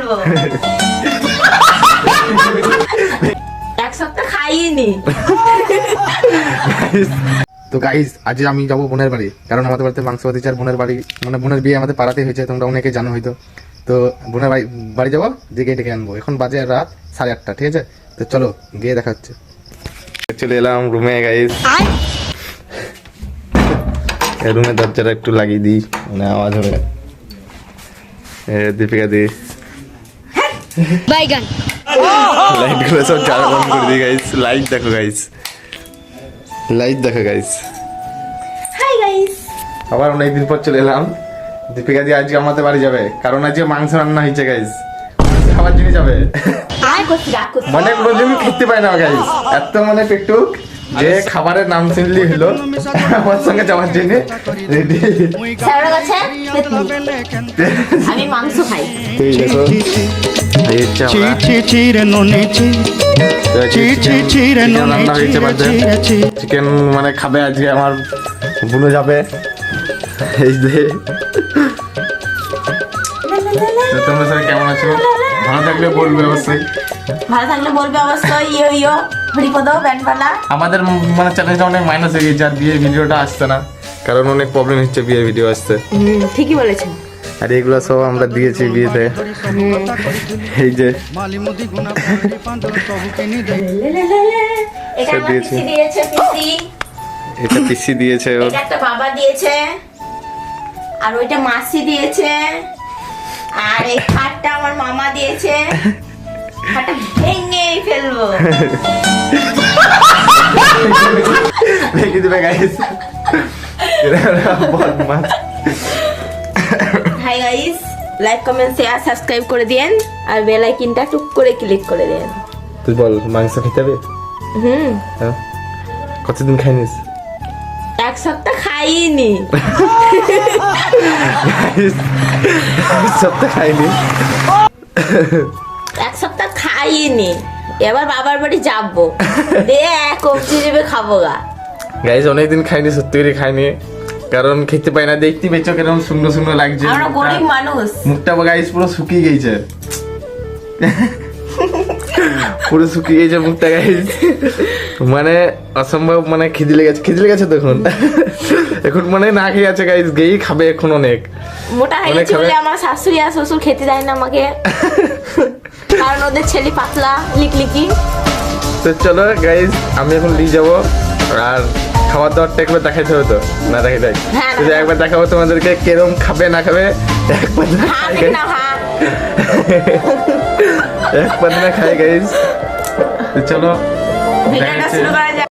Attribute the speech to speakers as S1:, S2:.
S1: ফেলবো। এক সপ্তাহ খাইনি।
S2: তো গাইস আজ আমি যাবো বোনের বাড়ি, কারণ আমাদের বাড়িতে মাংস হতেছে আর বোনের বাড়ি মানে বোনের বিয়ে আমাদের পাড়াতে হয়েছে, তোমরা অনেকে জানো হয়তো। তো বোনের বাড়ি যাবো, দিকে ডেকে আনবো। এখন বাজে রাত 8:30, ঠিক আছে? তো চলো গিয়ে দেখা হচ্ছে। চলে এলাম রুমে গাইস, রুমের দরজাটা একটু লাগিয়ে দিই, মানে আওয়াজ হবে। দীপিকা দি
S3: বাইগান
S2: লাইট গুলো সব চার বন্ধ করে দিই গাইস। লাইট দেখো গাইস, লাইট দেখো গাইস।
S1: হাই গাইস,
S2: আবার অনেকদিন পর চলে এলাম। দীপিকা দি আজকে আমাদের বাড়ি যাবে, কারণ আজকে মাংস রান্না হয়েছে গাইস। খাবার জন্য যাবে,
S1: আয় করছি রাগ করছি।
S2: মানে কোনোদিন খেতে পায় না গাইস, এত মানে পেটুক যে খাবারের নাম শুনলি হলো আমার সঙ্গে যাওয়ার জন্য রেডি।
S1: স্যারের কাছে আমি মাংস খাই।
S2: তুই দেখো এই হচ্ছে আমরা রান্না হয়েছে বাদে চিকেন, মানে খাবে আজকে আমার বুনো যাবে। এই যে তোমরা সবাই কেমন আছো? ভালো থাকলে বলবে অবশ্যই,
S1: ভালো থাকলে বলবে অবশ্যই। ইয়ো হরিপদ ব্যান্ডপালা।
S2: আমাদের মানে চ্যানেলটা অনেক মাইনাস হয়ে গেছে, আর বিয়ের ভিডিওটা আসছে না, কারণ অনেক প্রবলেম হচ্ছে বিয়ের ভিডিও আসতে।
S1: ঠিকই বলেছেন।
S2: আর এগুলো সব আমরা দিয়েছি বিয়েতে। এই যে
S1: এটা আমার
S2: দিয়েছি।
S1: পিসি দিয়েছে, পিসি।
S2: এটা পিসি দিয়েছে ওর,
S1: এটা একটা বাবা দিয়েছে, আর ওইটা মাসি দিয়েছে, আর এই খাটটা আমার মামা দিয়েছে। খাটটা ভেঙে ফেলবো।
S2: ভেঙে দিবে গাইস। বদমাস।
S1: Hi guys, like comment share subscribe করে দিন, আর বেল আইকনটা টুক করে ক্লিক করে দিন।
S2: তুই বল মাংস খেতে হবে? হ্যাঁ। কতদিন খাইনিস?
S1: এক সপ্তাহ খাইনি।
S2: সপ্তাহ খাইনি,
S1: এক সপ্তাহ খাইনি। এবার বাবার বাড়ি যাবো, দিয়ে এক কবজি নেবে খাবো গা।
S2: গাইস অনেকদিন খাইনি, সত্যি করে খাইনি, কারণ খেতে পাই না। দেখতে পেয়েছো কেরকম সুন্দর সুন্দর লাগছে,
S1: আমরা গরিব মানুষ।
S2: মুখটা গাইস পুরো শুকিয়ে গেছে, পুরো শুকিয়ে গেছে মুখটা গাইস, মানে অসম্ভব, মানে খিদে লেগেছে তখন। এখন মানে না খেয়ে আছে গাইস, গেই খাবে এখন অনেক।
S1: মোটা হয়ে গেছে বলে আমার শাশুড়ি আর শ্বশুর খেতে দেয় না আমাকে, কারণ ওদের ছেলে পাতলা লিকলিকি।
S2: তো চলো গাইস, আমি এখন নিয়ে যাবো, আর খাবার দাবারটা একবার দেখাইতে হবে তো, না দেখাই দেয়
S1: হ্যাঁ,
S2: যদি একবার দেখাবো তোমাদেরকে কিরম খাবে না খাবে। একবার না খাই গাইস। তো চলো
S1: ভিডিওটা শুরু করা যাক।